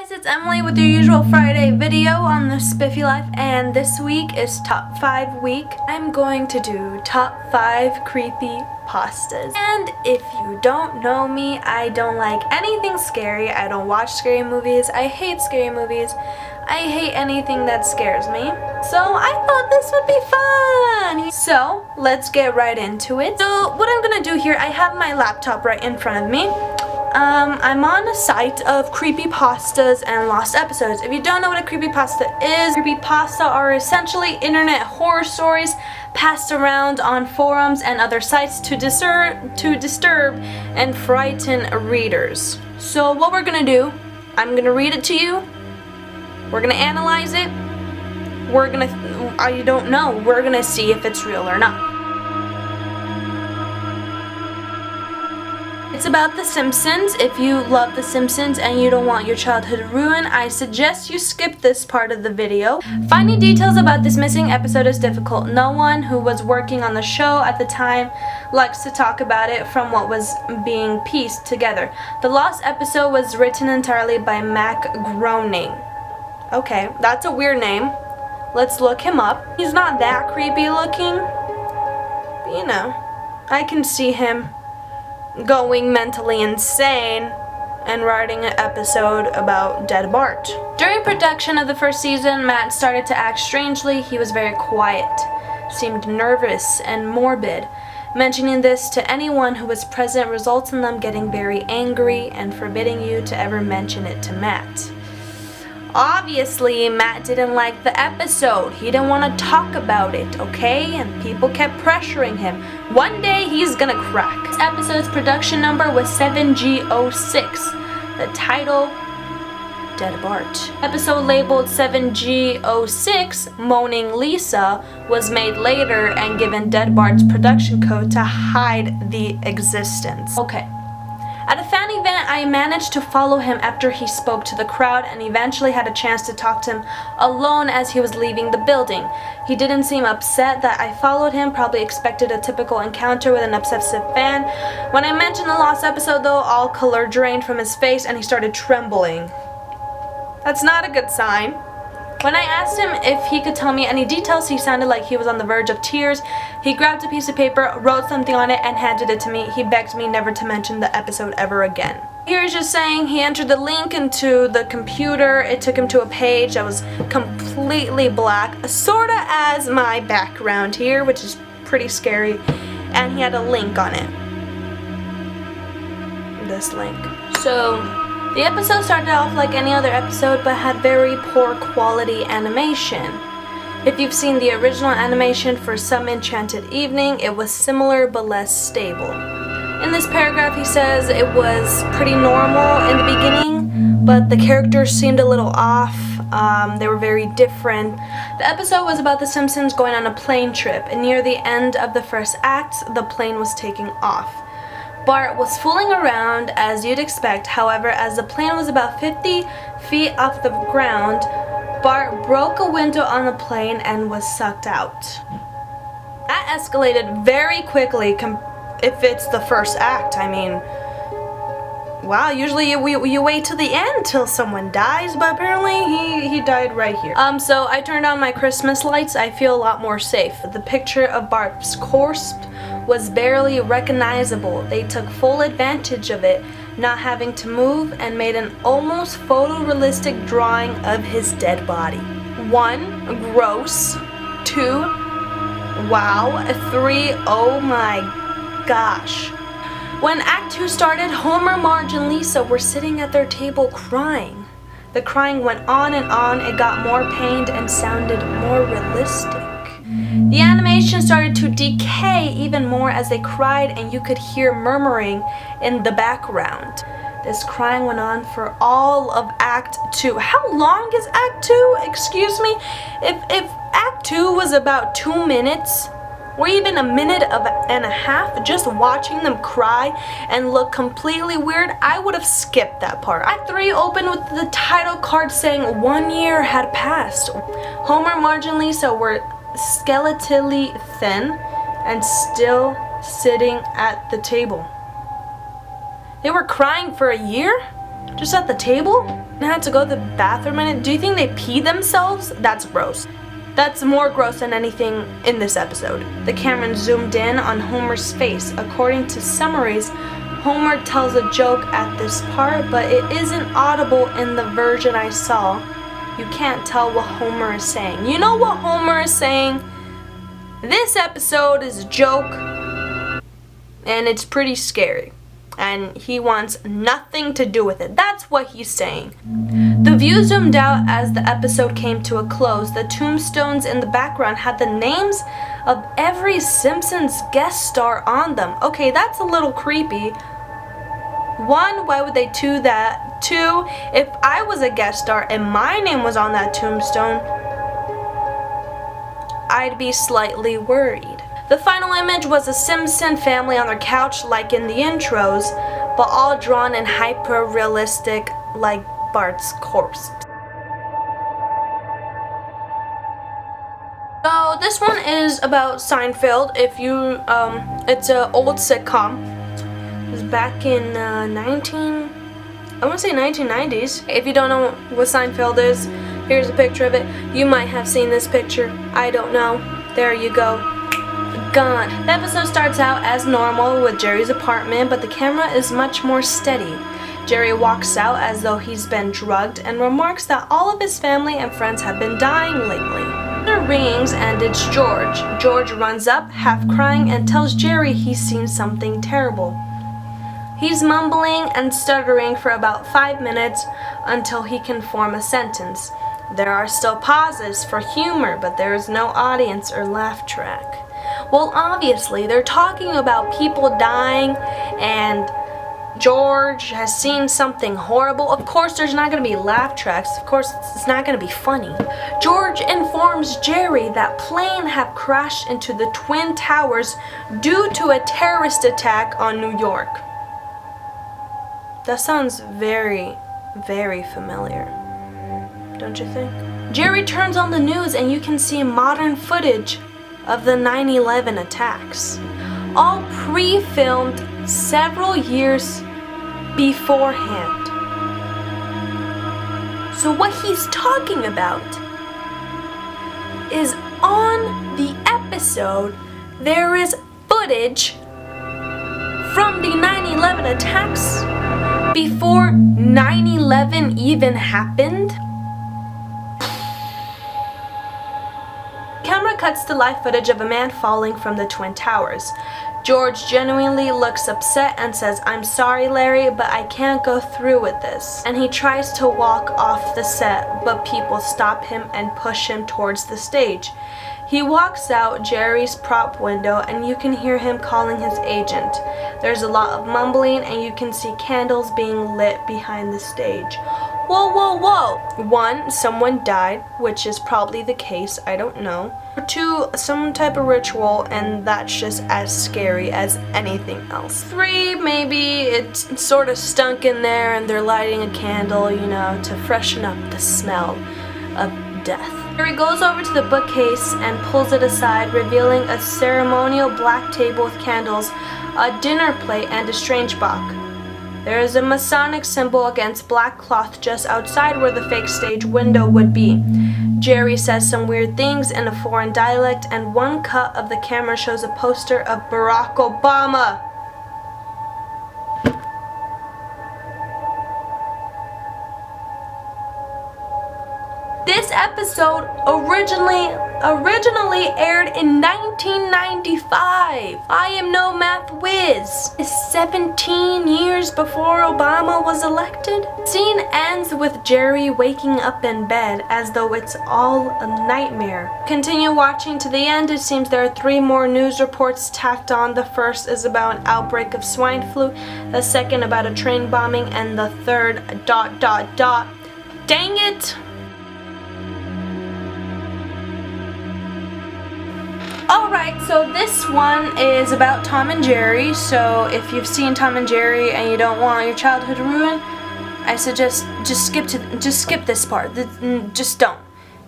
Guys, it's Emily with your usual Friday video on the Spiffy Life, and this week is Top 5 week. I'm going to do Top 5 creepy pastas. And if you don't know me, I don't like anything scary. I don't watch scary movies. I hate scary movies. I hate anything that scares me. So I thought this would be fun. So let's get right into it. So what I'm gonna do here, I have my laptop right in front of me. I'm on a site of creepypastas and lost episodes. If you don't know what a creepypasta is, creepypasta are essentially internet horror stories passed around on forums and other sites to disturb and frighten readers. So what we're gonna do, I'm gonna read it to you. We're gonna analyze it. We're gonna see if it's real or not. It's about The Simpsons. If you love The Simpsons and you don't want your childhood ruined, I suggest you skip this part of the video. Finding details about this missing episode is difficult. No one who was working on the show at the time likes to talk about it from what was being pieced together. The lost episode was written entirely by Mac Groening. Okay, that's a weird name. Let's look him up. He's not that creepy looking, but you know, I can see him going mentally insane and writing an episode about dead Bart. During production of the first season, Matt started to act strangely. He was very quiet, seemed nervous and morbid. Mentioning this to anyone who was present results in them getting very angry and forbidding you to ever mention it to Matt. Obviously, Matt didn't like the episode. He didn't want to talk about it, okay? And people kept pressuring him. One day, he's gonna crack. This episode's production number was 7G06. The title, Dead Bart. Episode labeled 7G06, Moaning Lisa, was made later and given Dead Bart's production code to hide the existence. Okay. At a fan event, I managed to follow him after he spoke to the crowd and eventually had a chance to talk to him alone as he was leaving the building. He didn't seem upset that I followed him, probably expected a typical encounter with an obsessive fan. When I mentioned the lost episode though, all color drained from his face and he started trembling. That's not a good sign. When I asked him if he could tell me any details, he sounded like he was on the verge of tears. He grabbed a piece of paper, wrote something on it, and handed it to me. He begged me never to mention the episode ever again. Here's just saying he entered the link into the computer. It took him to a page that was completely black, sorta as my background here, which is pretty scary, and he had a link on it. This link. So the episode started off like any other episode but had very poor quality animation. If you've seen the original animation for Some Enchanted Evening, it was similar but less stable. In this paragraph he says it was pretty normal in the beginning, but the characters seemed a little off. They were very different. The episode was about the Simpsons going on a plane trip, and near the end of the first act, the plane was taking off. Bart was fooling around as you'd expect. However, as the plane was about 50 feet off the ground, Bart broke a window on the plane and was sucked out. That escalated very quickly if it's the first act. I mean, wow, usually you wait till the end till someone dies, but apparently he died right here. So I turned on my Christmas lights. I feel a lot more safe. The picture of Bart's corpse was barely recognizable. They took full advantage of it not having to move and made an almost photorealistic drawing of his dead body. 1, gross. 2, wow. 3, oh my gosh. When Act 2 started, Homer, Marge, and Lisa were sitting at their table crying. The crying went on and on. It got more pained and sounded more realistic. The animation started to decay even more as they cried, and you could hear murmuring in the background. This crying went on for all of Act 2. How long is Act 2? Excuse me? If Act 2 was about 2 minutes, or even a minute and a half, just watching them cry and look completely weird, I would have skipped that part. Act 3 opened with the title card saying 1 year had passed. Homer, Marge, and Lisa were skeletally thin and still sitting at the table. They were crying for a year? Just at the table? had to go to the bathroom in it. Do you think they pee themselves? That's gross. That's more gross than anything in this episode. The camera zoomed in on Homer's face. According to summaries, Homer tells a joke at this part, but it isn't audible in the version I saw. You can't tell what Homer is saying. You know what Homer is saying? This episode is a joke, and it's pretty scary. And he wants nothing to do with it. That's what he's saying. The view zoomed out as the episode came to a close. The tombstones in the background had the names of every Simpsons guest star on them. Okay, that's a little creepy. One, why would they do that? Two, if I was a guest star and my name was on that tombstone, I'd be slightly worried. The final image was a Simpson family on their couch like in the intros, but all drawn in hyper-realistic like Bart's corpse. So this one is about Seinfeld. If you, it's an old sitcom. It was back in I want to say 1990s. If you don't know what Seinfeld is, here's a picture of it. You might have seen this picture. I don't know. There you go. Gone. The episode starts out as normal with Jerry's apartment, but the camera is much more steady. Jerry walks out as though he's been drugged and remarks that all of his family and friends have been dying lately. The rings and it's George. George runs up, half crying, and tells Jerry he's seen something terrible. He's mumbling and stuttering for about 5 minutes until he can form a sentence. There are still pauses for humor, but there is no audience or laugh track. Well, obviously, they're talking about people dying and George has seen something horrible. Of course, there's not going to be laugh tracks. Of course, it's not going to be funny. George informs Jerry that plane have crashed into the Twin Towers due to a terrorist attack on New York. That sounds very, very familiar. Don't you think? Jerry turns on the news and you can see modern footage of the 9/11 attacks, all pre-filmed several years beforehand. So what he's talking about is on the episode there is footage from the 9/11 attacks before 9/11 even happened. Camera cuts to live footage of a man falling from the Twin Towers. George genuinely looks upset and says, "I'm sorry, Larry, but I can't go through with this." And he tries to walk off the set, but people stop him and push him towards the stage. He walks out Jerry's prop window and you can hear him calling his agent. There's a lot of mumbling and you can see candles being lit behind the stage. Whoa, whoa, whoa! 1, someone died, which is probably the case, I don't know. 2, some type of ritual, and that's just as scary as anything else. 3, maybe it's sort of stunk in there and they're lighting a candle, you know, to freshen up the smell of death. Harry goes over to the bookcase and pulls it aside, revealing a ceremonial black table with candles, a dinner plate, and a strange box. There is a Masonic symbol against black cloth just outside where the fake stage window would be. Jerry says some weird things in a foreign dialect, and one cut of the camera shows a poster of Barack Obama. This episode originally aired in 1995. I am no math whiz. It's 17 years before Obama was elected. Scene ends with Jerry waking up in bed as though it's all a nightmare. Continue watching to the end. It seems there are 3 more news reports tacked on. The first is about an outbreak of swine flu, the second about a train bombing, and the third ... Dang it! Alright, so this one is about Tom and Jerry. So if you've seen Tom and Jerry and you don't want your childhood ruined, I suggest just skip this part. Just don't,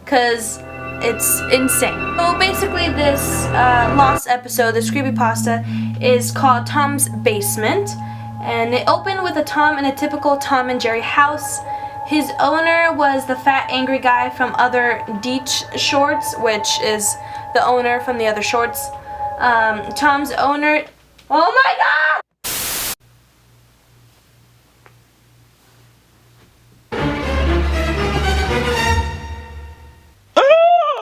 cause it's insane. So basically, this lost episode, this creepypasta, is called Tom's Basement, and it opened with a Tom in a typical Tom and Jerry house. His owner was the fat angry guy from other Deech shorts, which is the owner from the other shorts. Tom's owner, oh my god!